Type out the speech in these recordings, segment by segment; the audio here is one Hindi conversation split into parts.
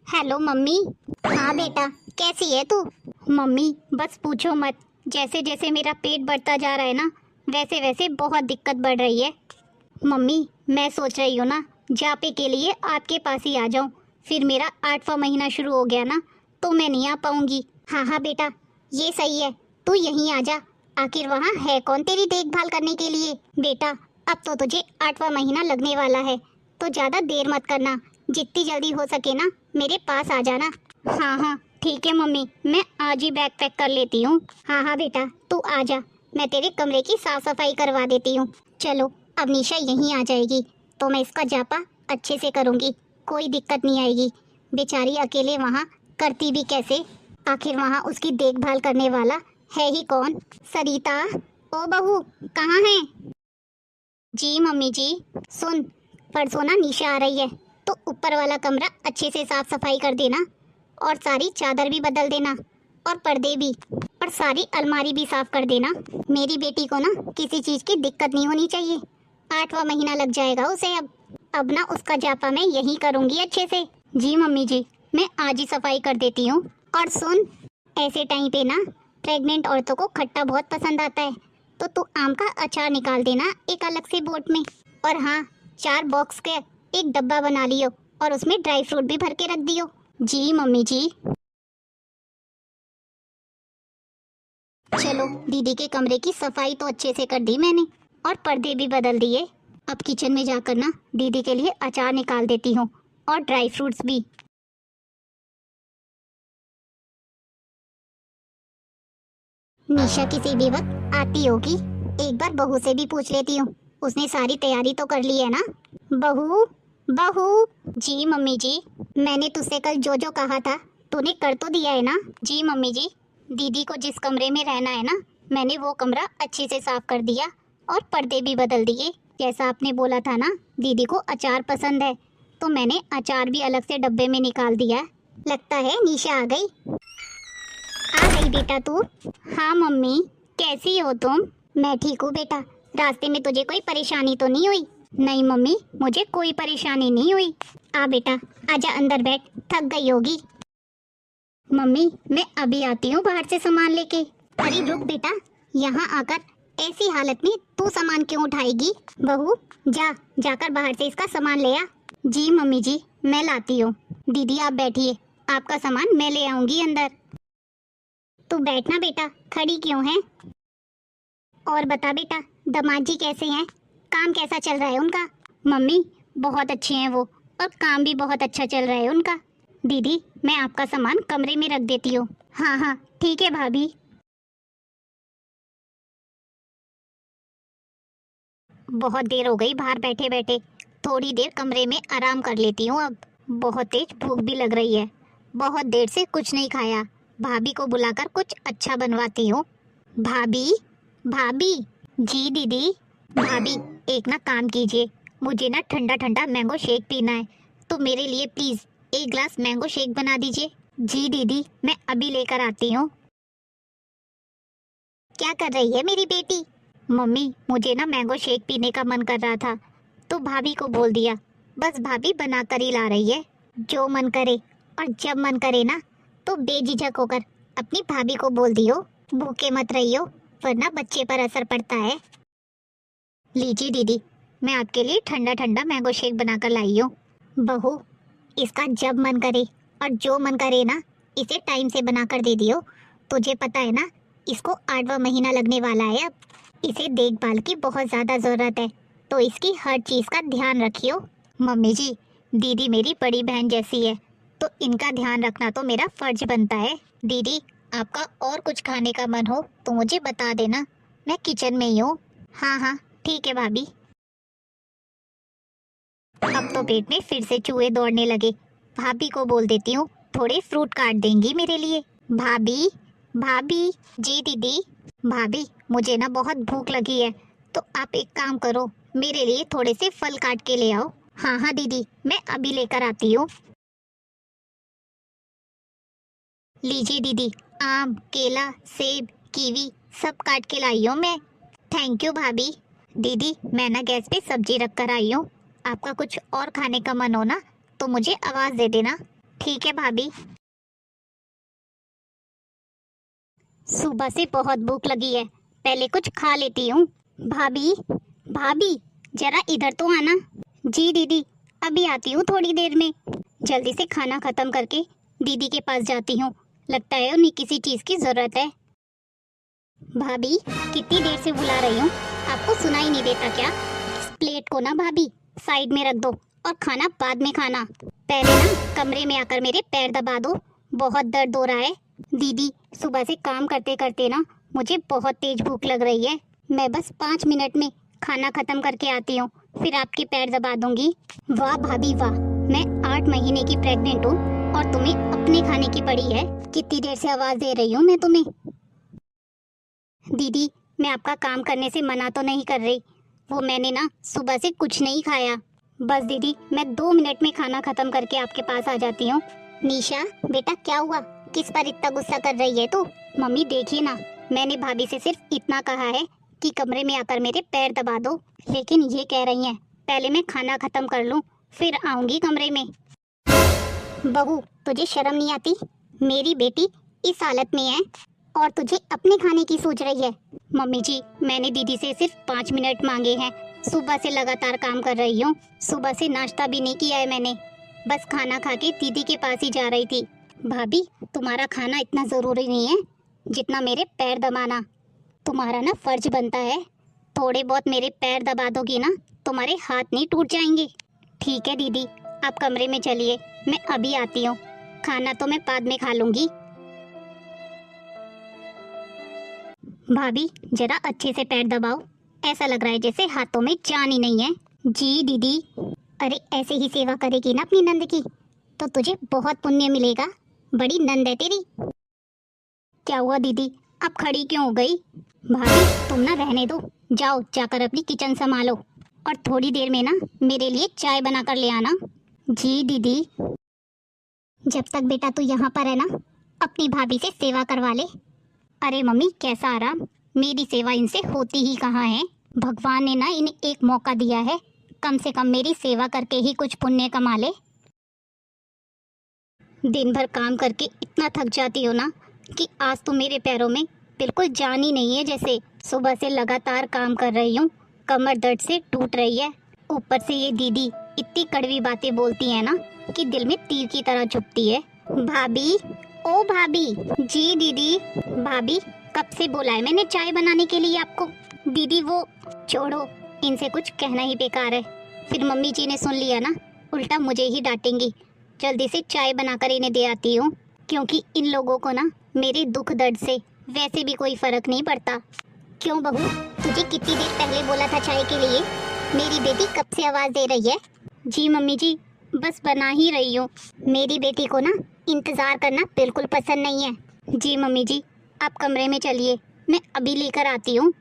Hello mummy. हाँ बेटा, कैसी है तू? मम्मी बस पूछो मत, जैसे जैसे मेरा पेट बढ़ता जा रहा है ना, वैसे वैसे बहुत दिक्कत बढ़ रही है। मम्मी मैं सोच रही हूँ ना, जापे के लिए आपके पास ही आ जाऊँ। फिर मेरा 8वां महीना शुरू हो गया ना, तो मैं नहीं आ पाऊँगी। हाँ हाँ बेटा, ये सही है, तू यहीं आ जा। आखिर वहाँ है कौन तेरी देखभाल करने के लिए? बेटा अब तो तुझे 8वां महीना लगने वाला है, तो ज़्यादा देर मत करना। जितनी जल्दी हो सके ना मेरे पास आ जाना। हाँ हाँ ठीक है मम्मी, मैं आज ही बैग पैक कर लेती हूँ। हाँ हाँ बेटा तू आ जा, मैं तेरे कमरे की साफ सफाई करवा देती हूँ। चलो अब निशा यहीं आ जाएगी तो मैं इसका जापा अच्छे से करूँगी, कोई दिक्कत नहीं आएगी। बेचारी अकेले वहाँ करती भी कैसे, आखिर वहाँ उसकी देखभाल करने वाला है ही कौन? सरिता, ओ बहू कहाँ है? जी मम्मी जी। सुन, परसों ना निशा आ रही है, तो ऊपर वाला कमरा अच्छे से साफ सफाई कर देना, और सारी चादर भी बदल देना, और पर्दे भी, और सारी अलमारी भी साफ कर देना। मेरी बेटी को ना किसी चीज़ की दिक्कत नहीं होनी चाहिए। 8वां महीना लग जाएगा उसे। अब ना उसका जापा मैं यहीं करूँगी अच्छे से। जी मम्मी जी, मैं आज ही सफाई कर देती हूँ। और सुन, ऐसे टाइम पे ना प्रेग्नेंट औरतों को खट्टा बहुत पसंद आता है, तो तू आम का अचार निकाल देना एक अलग से बोट में। और हाँ, 4 बॉक्स के एक डब्बा बना लियो, और उसमें ड्राई फ्रूट भी भर के रख दियो। जी मम्मी जी। चलो दीदी के कमरे की सफाई तो अच्छे से कर दी मैंने, और पर्दे भी बदल दिए। अब किचन में जाकर ना दीदी के लिए अचार निकाल देती हूँ, और ड्राई फ्रूट्स भी। निशा किसी भी वक्त आती होगी, एक बार बहू से भी पूछ लेती हूँ। उसने सारी तैयारी तो कर ली है ना? बहू, बहू। जी मम्मी जी, मैंने तुझसे कल जो जो कहा था तूने कर तो दिया है ना? जी मम्मी जी, दीदी को जिस कमरे में रहना है ना, मैंने वो कमरा अच्छे से साफ कर दिया, और पर्दे भी बदल दिए। जैसा आपने बोला था ना, दीदी को अचार पसंद है, तो मैंने अचार भी अलग से डब्बे में निकाल दिया। लगता है निशा आ गई। आ गई बेटा तू? हाँ मम्मी, कैसी हो तुम? मैं ठीक हूँ बेटा। रास्ते में तुझे कोई परेशानी तो नहीं हुई? नहीं मम्मी, मुझे कोई परेशानी नहीं हुई। आ बेटा, आजा अंदर बैठ, थक गई होगी। मम्मी मैं अभी आती हूँ बाहर से सामान लेके। अरे रुक बेटा, यहाँ आकर ऐसी हालत में तू सामान क्यों उठाएगी? बहू जा, जाकर बाहर से इसका सामान ले आ। जी मम्मी जी, मैं लाती हूँ। दीदी आप बैठिए, आपका सामान मैं ले आऊंगी अंदर। तू बैठना बेटा, खड़ी क्यों है? और बता बेटा, दामाद जी कैसे हैं? काम कैसा चल रहा है उनका? मम्मी बहुत अच्छे हैं वो, और काम भी बहुत अच्छा चल रहा है उनका। दीदी मैं आपका सामान कमरे में रख देती हूँ। हाँ हाँ ठीक है भाभी। बहुत देर हो गई बाहर बैठे बैठे, थोड़ी देर कमरे में आराम कर लेती हूँ अब। बहुत तेज भूख भी लग रही है, बहुत देर से कुछ नहीं खाया। भाभी को बुलाकर कुछ अच्छा बनवाती हूँ। भाभी, भाभी। जी दीदी। भाभी एक ना काम कीजिए, मुझे ना ठंडा ठंडा मैंगो शेक पीना है, तो मेरे लिए प्लीज एक ग्लास मैंगो शेक बना दीजिए। जी दीदी, मैं अभी लेकर आती हूँ। क्या कर रही है मेरी बेटी? मम्मी मुझे ना मैंगो शेक पीने का मन कर रहा था, तो भाभी को बोल दिया। बस भाभी बना कर ही ला रही है। जो मन करे और जब मन करे ना, तो बेझिझक होकर अपनी भाभी को बोल दियो। भूखे मत रहियो, वरना बच्चे पर असर पड़ता है। लीजिए दीदी, मैं आपके लिए ठंडा ठंडा मैंगो शेक बनाकर लाई हूँ। बहू, इसका जब मन करे और जो मन करे ना, इसे टाइम से बनाकर दे दियो। तुझे पता है ना, इसको 8वां महीना लगने वाला है अब। इसे देखभाल की बहुत ज़्यादा ज़रूरत है, तो इसकी हर चीज़ का ध्यान रखियो। मम्मी जी, दीदी मेरी बड़ी बहन जैसी है, तो इनका ध्यान रखना तो मेरा फर्ज बनता है। दीदी आपका और कुछ खाने का मन हो तो मुझे बता देना, मैं किचन में ही हूँ। हाँ हाँ ठीक है भाभी। अब तो पेट में फिर से चूहे दौड़ने लगे। भाभी को बोल देती हूँ, थोड़े फ्रूट काट देंगी मेरे लिए। भाभी, भाभी। जी दीदी। भाभी मुझे ना बहुत भूख लगी है, तो आप एक काम करो, मेरे लिए थोड़े से फल काट के ले आओ। हाँ हाँ दीदी, मैं अभी लेकर आती हूँ। लीजिए दीदी, आम, केला, सेब, कीवी सब काट के लाई हूँ मैं। थैंक यू भाभी। दीदी मैं ना गैस पे सब्जी रख कर आई हूँ, आपका कुछ और खाने का मन हो ना, तो मुझे आवाज़ दे देना। ठीक है भाभी। सुबह से बहुत भूख लगी है, पहले कुछ खा लेती हूँ। भाभी, भाभी, जरा इधर तो आना। जी दीदी, अभी आती हूँ थोड़ी देर में। जल्दी से खाना खत्म करके दीदी के पास जाती हूँ, लगता है उन्हें किसी चीज़ की ज़रूरत है। भाभी, कितनी देर से बुला रही हूँ, आपको सुनाई नहीं देता क्या? इस प्लेट को ना भाभी साइड में रख दो और खाना बाद में खाना। पहले ना कमरे में आकर मेरे पैर दबा दो, बहुत दर्द हो रहा है। दीदी, सुबह से काम करते करते ना मुझे बहुत तेज भूख लग रही है। मैं बस 5 मिनट में खाना खत्म करके आती हूँ, फिर आपके पैर दबा दूंगी। वाह भाभी वाह, मैं 8 महीने की प्रेग्नेंट हूँ और तुम्हें अपने खाने की पड़ी है। कितनी देर से आवाज़ दे रही हूँ मैं तुम्हें। दीदी, मैं आपका काम करने से मना तो नहीं कर रही, वो मैंने ना सुबह से कुछ नहीं खाया। बस दीदी, मैं 2 मिनट में खाना खत्म करके आपके पास आ जाती हूँ। निशा बेटा, क्या हुआ, किस पर इतना गुस्सा कर रही है तू? मम्मी देखिए ना, मैंने भाभी से सिर्फ इतना कहा है कि कमरे में आकर मेरे पैर दबा दो, लेकिन ये कह रही हैं पहले मैं खाना खत्म कर लूँ फिर आऊंगी कमरे में। बहू, तुझे शर्म नहीं आती? मेरी बेटी इस हालत में है और तुझे अपने खाने की सोच रही है। मम्मी जी, मैंने दीदी से सिर्फ 5 मिनट मांगे हैं, सुबह से लगातार काम कर रही हूँ। सुबह से नाश्ता भी नहीं किया है मैंने, बस खाना खा के दीदी के पास ही जा रही थी। भाभी, तुम्हारा खाना इतना ज़रूरी नहीं है जितना मेरे पैर दबाना। तुम्हारा ना फर्ज बनता है, थोड़े बहुत मेरे पैर दबा दोगी ना, तुम्हारे हाथ नहीं टूट जाएंगे। ठीक है दीदी, आप कमरे में चलिए, मैं अभी आती हूँ। खाना तो मैं बाद में खा लूँगी। भाभी, जरा अच्छे से पैर दबाओ, ऐसा लग रहा है जैसे हाथों में जान ही नहीं है। जी दीदी। अरे ऐसे ही सेवा करेगी ना अपनी नंद की तो तुझे बहुत पुण्य मिलेगा, बड़ी नंद है तेरी। क्या हुआ दीदी, अब खड़ी क्यों हो गई? भाभी, तुम ना रहने दो, जाओ जाकर अपनी किचन संभालो और थोड़ी देर में ना मेरे लिए चाय बना कर ले आना। जी दीदी। जब तक बेटा तू यहाँ पर है ना, अपनी भाभी से सेवा करवा ले। अरे मम्मी, कैसा आराम, मेरी सेवा इनसे होती ही कहाँ है। भगवान ने ना इन्हें एक मौका दिया है, कम से कम मेरी सेवा करके ही कुछ पुण्य कमा ले। दिन भर काम करके इतना थक जाती हो ना कि आज तो मेरे पैरों में बिल्कुल जान ही नहीं है। जैसे सुबह से लगातार काम कर रही हूँ, कमर दर्द से टूट रही है। ऊपर से ये दीदी इतनी कड़वी बातें बोलती है ना कि दिल में तीर की तरह चुभती है। भाभी, ओ भाभी। जी दीदी। भाभी, कब से बोला है मैंने चाय बनाने के लिए आपको? दीदी वो छोड़ो, इनसे कुछ कहना ही बेकार है, फिर मम्मी जी ने सुन लिया ना उल्टा मुझे ही डांटेंगी। जल्दी से चाय बनाकर इन्हें दे आती हूँ, क्योंकि इन लोगों को ना मेरे दुख दर्द से वैसे भी कोई फर्क नहीं पड़ता। क्यों बहू, तुझे कितनी देर पहले बोला था चाय के लिए? मेरी बेटी कब से आवाज़ दे रही है? जी मम्मी जी, बस बना ही रही हूँ। मेरी बेटी को ना इंतज़ार करना बिल्कुल पसंद नहीं है। जी मम्मी जी, आप कमरे में चलिए, मैं अभी लेकर आती हूँ।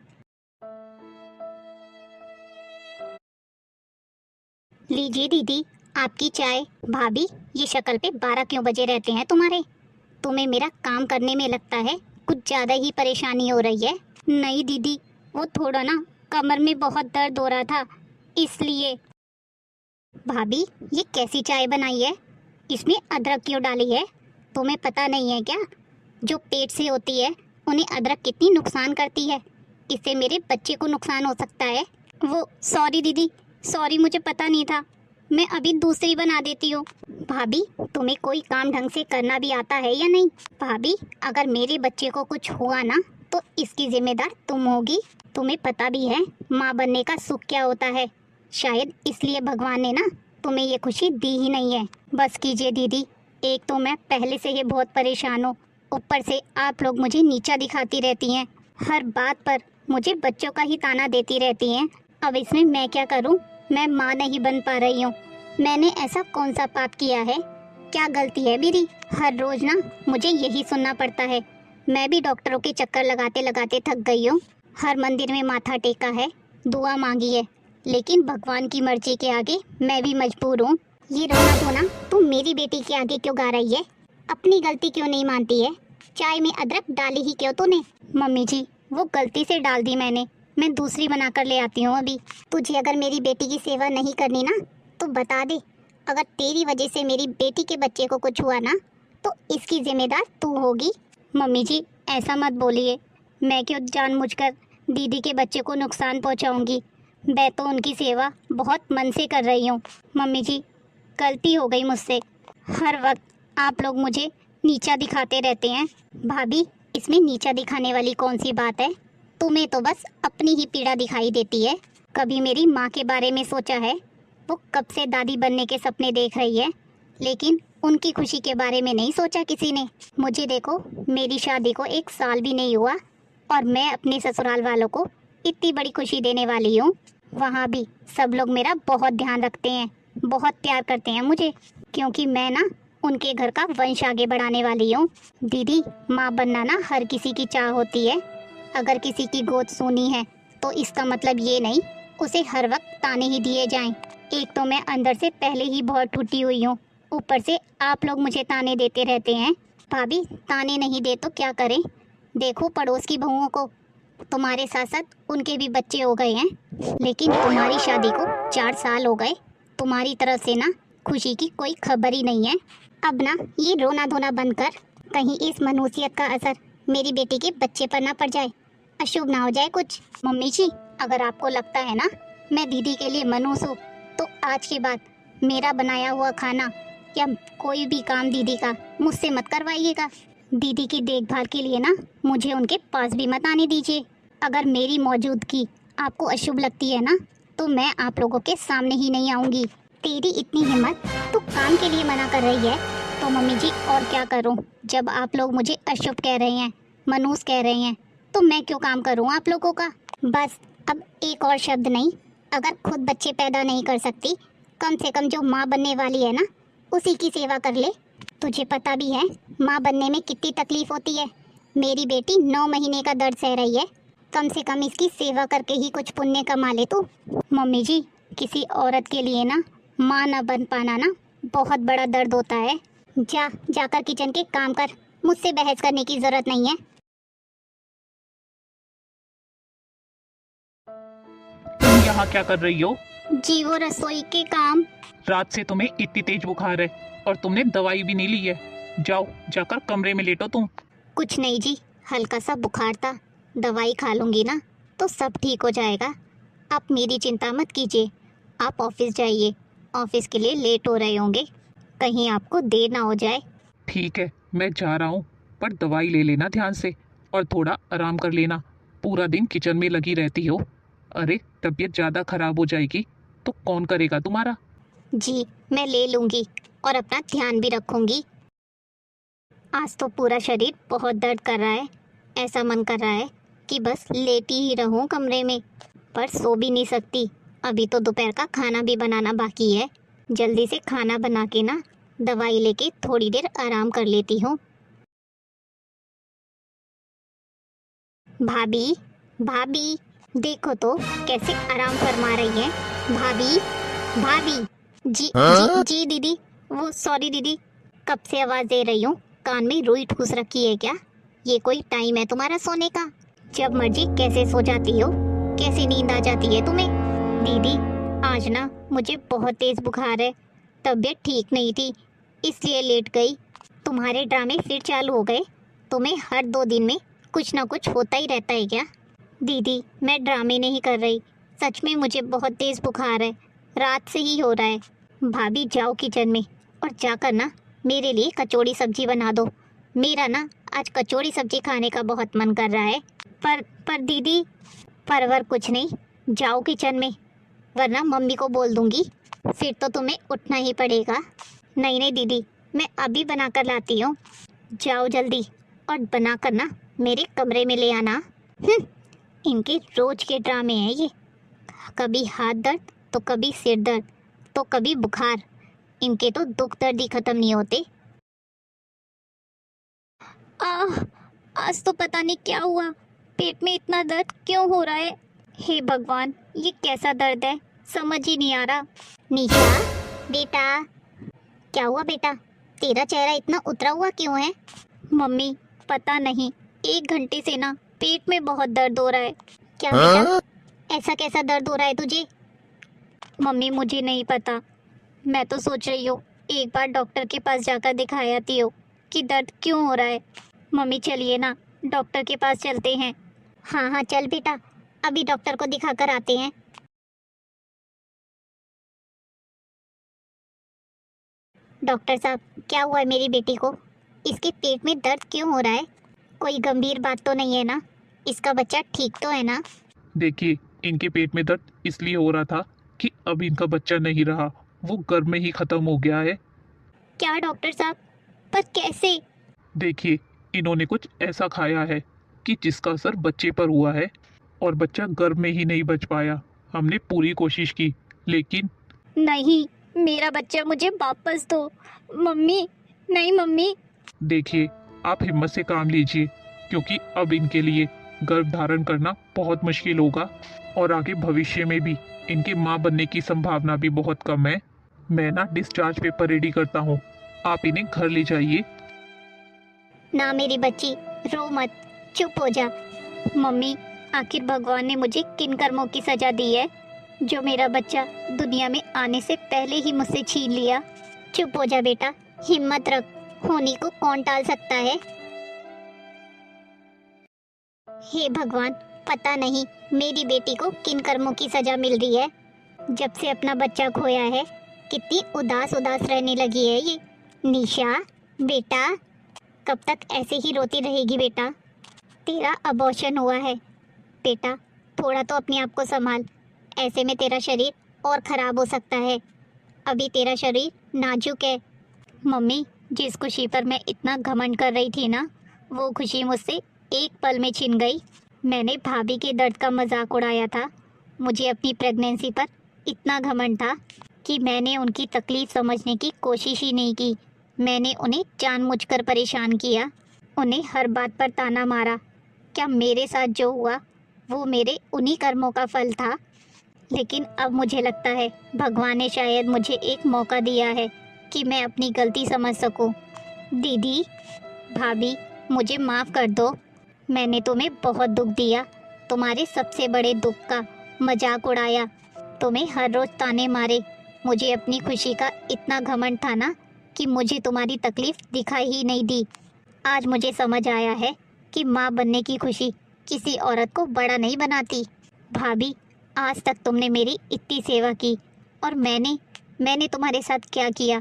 लीजिए दीदी, आपकी चाय। भाभी, ये शक्ल पे 12 क्यों बजे रहते हैं तुम्हारे? तुम्हें मेरा काम करने में लगता है कुछ ज़्यादा ही परेशानी हो रही है। नहीं दीदी, वो थोड़ा ना कमर में बहुत दर्द हो रहा था इसलिए। भाभी, ये कैसी चाय बनाई है? इसमें अदरक क्यों डाली है? तुम्हें पता नहीं है क्या, जो पेट से होती है उन्हें अदरक कितनी नुकसान करती है? इससे मेरे बच्चे को नुकसान हो सकता है। वो सॉरी दीदी, सॉरी, मुझे पता नहीं था, मैं अभी दूसरी बना देती हूँ। भाभी, तुम्हें कोई काम ढंग से करना भी आता है या नहीं? भाभी, अगर मेरे बच्चे को कुछ हुआ ना तो इसकी जिम्मेदार तुम होगी। तुम्हें पता भी है माँ बनने का सुख क्या होता है, शायद इसलिए भगवान ने ना तुम्हें ये खुशी दी ही नहीं है। बस कीजिए दीदी, एक तो मैं पहले से ही बहुत परेशान हूँ, ऊपर से आप लोग मुझे नीचा दिखाती रहती हैं, हर बात पर मुझे बच्चों का ही ताना देती रहती हैं। अब इसमें मैं क्या करूँ, मैं माँ नहीं बन पा रही हूँ। मैंने ऐसा कौन सा पाप किया है, क्या गलती है मेरी? हर रोज ना मुझे यही सुनना पड़ता है। मैं भी डॉक्टरों के चक्कर लगाते लगाते थक गई हूँ, हर मंदिर में माथा टेका है, दुआ मांगी है, लेकिन भगवान की मर्जी के आगे मैं भी मजबूर हूँ। ये रोना धोना तू मेरी बेटी के आगे क्यों गा रही है? अपनी गलती क्यों नहीं मानती है? चाय में अदरक डाली ही क्यों तूने? मम्मी जी, वो गलती से डाल दी मैंने, मैं दूसरी बना कर ले आती हूँ अभी। तुझे अगर मेरी बेटी की सेवा नहीं करनी ना तो बता दे, अगर तेरी वजह से मेरी बेटी के बच्चे को कुछ हुआ ना तो इसकी जिम्मेदार तू होगी। मम्मी जी ऐसा मत बोलिए, मैं क्यों जानबूझकर दीदी के बच्चे को नुकसान पहुंचाऊंगी। मैं तो उनकी सेवा बहुत मन से कर रही हूँ। मम्मी जी गलती हो गई मुझसे। हर वक्त आप लोग मुझे नीचा दिखाते रहते हैं। भाभी इसमें नीचा दिखाने वाली कौन सी बात है? तुम्हें तो बस अपनी ही पीड़ा दिखाई देती है। कभी मेरी माँ के बारे में सोचा है? वो कब से दादी बनने के सपने देख रही है, लेकिन उनकी खुशी के बारे में नहीं सोचा किसी ने। मुझे देखो, मेरी शादी को 1 साल भी नहीं हुआ और मैं अपने ससुराल वालों को इतनी बड़ी खुशी देने वाली हूँ। वहाँ भी सब लोग मेरा बहुत ध्यान रखते हैं, बहुत प्यार करते हैं मुझे, क्योंकि मैं ना उनके घर का वंश आगे बढ़ाने वाली हूँ। दीदी माँ बनना ना हर किसी की चाह होती है। अगर किसी की गोद सूनी है तो इसका मतलब ये नहीं उसे हर वक्त ताने ही दिए जाएं। एक तो मैं अंदर से पहले ही बहुत टूटी हुई हूँ, ऊपर से आप लोग मुझे ताने देते रहते हैं। भाभी ताने नहीं दे तो क्या करें? देखो पड़ोस की बहुओं को, तुम्हारे साथ साथ उनके भी बच्चे हो गए हैं, लेकिन तुम्हारी शादी को 4 साल हो गए। तुम्हारी तरफ से ना खुशी की कोई खबर ही नहीं है। अब ना ये रोना धोना बंद कर, कहीं इस मनुष्यत का असर मेरी बेटी के बच्चे पर ना पड़ जाए, अशुभ ना हो जाए कुछ। मम्मी जी अगर आपको लगता है ना मैं दीदी के लिए मनहूस हूँ तो आज के बाद मेरा बनाया हुआ खाना या कोई भी काम दीदी का मुझसे मत करवाइएगा। दीदी की देखभाल के लिए ना मुझे उनके पास भी मत आने दीजिए। अगर मेरी मौजूदगी आपको अशुभ लगती है ना तो मैं आप लोगों के सामने ही नहीं आऊँगी। तेरी इतनी हिम्मत, तू काम के लिए मना कर रही है तो मम्मी जी और क्या करूँ? जब आप लोग मुझे अशुभ कह रहे हैं, मनहूस कह रहे हैं, तो मैं क्यों काम करूँ आप लोगों का? बस अब एक और शब्द नहीं। अगर खुद बच्चे पैदा नहीं कर सकती, कम से कम जो माँ बनने वाली है ना उसी की सेवा कर ले। तुझे पता भी है माँ बनने में कितनी तकलीफ होती है। मेरी बेटी 9 महीने का दर्द सह रही है, कम से कम इसकी सेवा करके ही कुछ पुण्य कमा ले तू। मम्मी जी किसी औरत के लिए ना माँ न बन पाना ना बहुत बड़ा दर्द होता है। जाकर किचन के काम कर, मुझसे बहस करने की जरूरत नहीं है। तुम यहाँ क्या कर रही हो? जी वो रसोई के काम। रात से तुम्हें इतनी तेज बुखार है और तुमने दवाई भी नहीं ली है। जाओ जाकर कमरे में लेटो तुम। कुछ नहीं जी, हल्का सा बुखार था, दवाई खा लूँगी ना तो सब ठीक हो जाएगा। आप मेरी चिंता मत कीजिए। आप ऑफिस जाइए, ऑफिस के लिए लेट हो रहे होंगे, कहीं आपको देर ना हो जाए। ठीक है मैं जा रहा हूँ, पर दवाई ले लेना ध्यान से और थोड़ा आराम कर लेना। पूरा दिन किचन में लगी रहती हो। अरे तबीयत ज़्यादा खराब हो जाएगी तो कौन करेगा तुम्हारा? जी मैं ले लूँगी और अपना ध्यान भी रखूँगी। आज तो पूरा शरीर बहुत दर्द कर रहा है, ऐसा मन कर रहा है कि बस लेटी ही रहूं कमरे में, पर सो भी नहीं सकती। अभी तो दोपहर का खाना भी बनाना बाकी है। जल्दी से खाना बना के ना दवाई लेके थोड़ी देर आराम कर लेती हूँ। भाभी भाभी देखो तो कैसे आराम फरमा रही है। भाभी भाभी जी दीदी, वो सॉरी दीदी, कब से आवाज़ दे रही हूँ, कान में रुई ठूस रखी है क्या? ये कोई टाइम है तुम्हारा सोने का? जब मर्जी कैसे सो जाती हो, कैसे नींद आ जाती है तुम्हें? दीदी आज ना मुझे बहुत तेज बुखार है, तबीयत ठीक नहीं थी इसलिए लेट गई। तुम्हारे ड्रामे फिर चालू हो गए? तुम्हें हर 2 दिन में कुछ ना कुछ होता ही रहता है क्या? दीदी मैं ड्रामे नहीं कर रही, सच में मुझे बहुत तेज बुखार है, रात से ही हो रहा है। भाभी जाओ किचन में और जाकर ना मेरे लिए कचौड़ी सब्जी बना दो। मेरा ना आज कचौड़ी सब्जी खाने का बहुत मन कर रहा है। पर दीदी, परवर कुछ नहीं, जाओ किचन में, वरना मम्मी को बोल दूंगी, फिर तो तुम्हें उठना ही पड़ेगा। नहीं दीदी, मैं अभी बना कर लाती हूँ, जाओ जल्दी और बना कर ना मेरे कमरे में ले आना। इनके रोज के ड्रामे हैं ये, कभी हाथ दर्द तो कभी सिर दर्द तो कभी बुखार, इनके तो दुख दर्द ही खत्म नहीं होते। आज तो पता नहीं क्या हुआ, पेट में इतना दर्द क्यों हो रहा है? हे भगवान, ये कैसा दर्द है, समझ ही नहीं आ रहा। निशा बेटा, क्या हुआ बेटा, तेरा चेहरा इतना उतरा हुआ क्यों है? मम्मी पता नहीं, 1 घंटे से ना पेट में बहुत दर्द हो रहा है। क्या बेटा, ऐसा कैसा दर्द हो रहा है तुझे? मम्मी मुझे नहीं पता, मैं तो सोच रही हूँ एक बार डॉक्टर के पास जाकर दिखाई आती हो कि दर्द क्यों हो रहा है। मम्मी चलिए ना, डॉक्टर के पास चलते हैं। हाँ हाँ चल बेटा, अभी डॉक्टर को दिखा कर आते हैं। डॉक्टर साहब, क्या हुआ है मेरी बेटी को? इसके पेट में दर्द क्यों हो रहा है? कोई गंभीर बात तो नहीं है ना? इसका बच्चा ठीक तो है ना? देखिए, इनके पेट में दर्द इसलिए हो रहा था कि अब इनका बच्चा नहीं रहा, वो गर्भ में ही खत्म हो गया है। क्या डॉक्टर साहब, पर कैसे? देखिए, इन्होंने कुछ ऐसा खाया है कि जिसका असर बच्चे पर हुआ है और बच्चा गर्भ में ही नहीं बच पाया। हमने पूरी कोशिश की, लेकिन नहीं, मेरा बच्चा मुझे वापस दो। मम्मी, नहीं मम्मी। देखिए, आप हिम्मत से काम लीजिए, क्योंकि अब इनके लिए गर्भ धारण करना बहुत मुश्किल होगा और आगे भविष्य में भी इनके माँ बनने की संभावना भी बहुत कम है। मैं ना डिस्चार्ज पेपर रेडी करता हूँ, आप इन्हें घर ले जाइए। ना मेरी बच्ची, रो मत, चुप हो जा। मम्मी, आखिर भगवान ने मुझे किन कर्मों की सजा दी है जो मेरा बच्चा दुनिया में आने से पहले ही मुझसे छीन लिया। चुप हो जा बेटा, हिम्मत रख, होनी को कौन टाल सकता है। हे भगवान, पता नहीं मेरी बेटी को किन कर्मों की सजा मिल रही है। जब से अपना बच्चा खोया है कितनी उदास उदास रहने लगी है ये। निशा बेटा, कब तक ऐसे ही रोती रहेगी बेटा? तेरा अबॉर्शन हुआ है बेटा, थोड़ा तो अपने आप को संभाल। ऐसे में तेरा शरीर और ख़राब हो सकता है। अभी तेरा शरीर नाजुक है। मम्मी, जिस खुशी पर मैं इतना घमंड कर रही थी ना, वो खुशी मुझसे एक पल में छिन गई। मैंने भाभी के दर्द का मजाक उड़ाया था। मुझे अपनी प्रेगनेंसी पर इतना घमंड था कि मैंने उनकी तकलीफ़ समझने की कोशिश ही नहीं की। मैंने उन्हें जानबूझकर परेशान किया, उन्हें हर बात पर ताना मारा। क्या मेरे साथ जो हुआ वो मेरे उन्हीं कर्मों का फल था? लेकिन अब मुझे लगता है भगवान ने शायद मुझे एक मौका दिया है कि मैं अपनी गलती समझ सकूं। दीदी, भाभी, मुझे माफ़ कर दो। मैंने तुम्हें बहुत दुख दिया, तुम्हारे सबसे बड़े दुख का मजाक उड़ाया, तुम्हें हर रोज़ ताने मारे। मुझे अपनी खुशी का इतना घमंड था ना कि मुझे तुम्हारी तकलीफ़ दिखाई ही नहीं दी। आज मुझे समझ आया है कि माँ बनने की खुशी किसी औरत को बड़ा नहीं बनाती। भाभी, आज तक तुमने मेरी इतनी सेवा की और मैंने तुम्हारे साथ क्या किया?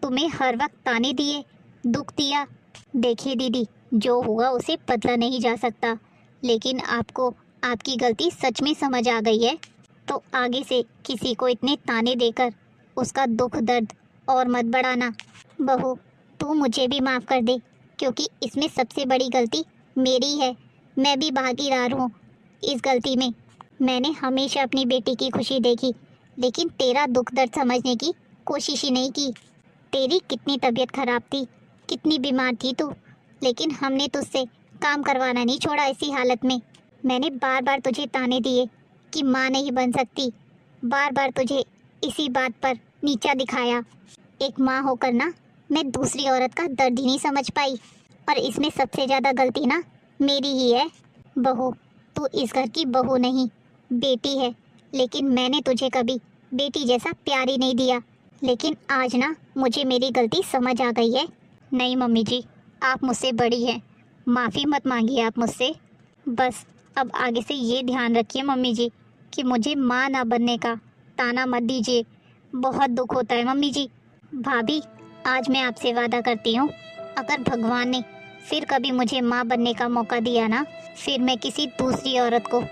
तुम्हें हर वक्त ताने दिए, दुख दिया। देखिए दीदी, जो हुआ उसे बदला नहीं जा सकता, लेकिन आपको आपकी गलती सच में समझ आ गई है, तो आगे से किसी को इतने ताने देकर उसका दुख दर्द और मत बढ़ाना। बहू, तू मुझे भी माफ़ कर दे, क्योंकि इसमें सबसे बड़ी गलती मेरी है। मैं भी भागीदार हूँ इस गलती में। मैंने हमेशा अपनी बेटी की खुशी देखी, लेकिन तेरा दुख दर्द समझने की कोशिश ही नहीं की। तेरी कितनी तबीयत खराब थी, कितनी बीमार थी तू, लेकिन हमने तुझसे काम करवाना नहीं छोड़ा इसी हालत में। मैंने बार बार तुझे ताने दिए कि माँ नहीं बन सकती, बार बार तुझे इसी बात पर नीचा दिखाया। एक माँ होकर ना मैं दूसरी औरत का दर्द ही नहीं समझ पाई, और इसमें सबसे ज़्यादा गलती ना मेरी ही है। बहू, तू इस घर की बहू नहीं, बेटी है, लेकिन मैंने तुझे कभी बेटी जैसा प्यार ही नहीं दिया। लेकिन आज ना मुझे मेरी गलती समझ आ गई है। नहीं मम्मी जी, आप मुझसे बड़ी हैं, माफ़ी मत मांगिए आप मुझसे। बस अब आगे से ये ध्यान रखिए मम्मी जी कि मुझे माँ ना बनने का ताना मत दीजिए। बहुत दुख होता है मम्मी जी। भाभी, आज मैं आपसे वादा करती हूँ, अगर भगवान ने फिर कभी मुझे माँ बनने का मौका दिया ना, फिर मैं किसी दूसरी औरत को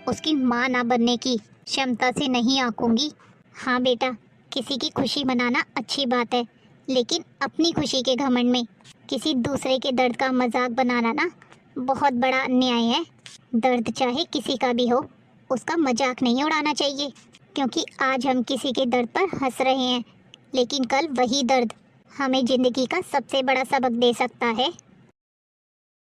उसकी माँ ना बनने की क्षमता से नहीं आंकूंगी। हाँ बेटा, किसी की खुशी मनाना अच्छी बात है, लेकिन अपनी खुशी के घमंड में किसी दूसरे के दर्द का मजाक बनाना ना बहुत बड़ा अन्याय है। दर्द चाहे किसी का भी हो, उसका मजाक नहीं उड़ाना चाहिए, क्योंकि आज हम किसी के दर्द पर हंस रहे हैं, लेकिन कल वही दर्द हमें ज़िंदगी का सबसे बड़ा सबक दे सकता है।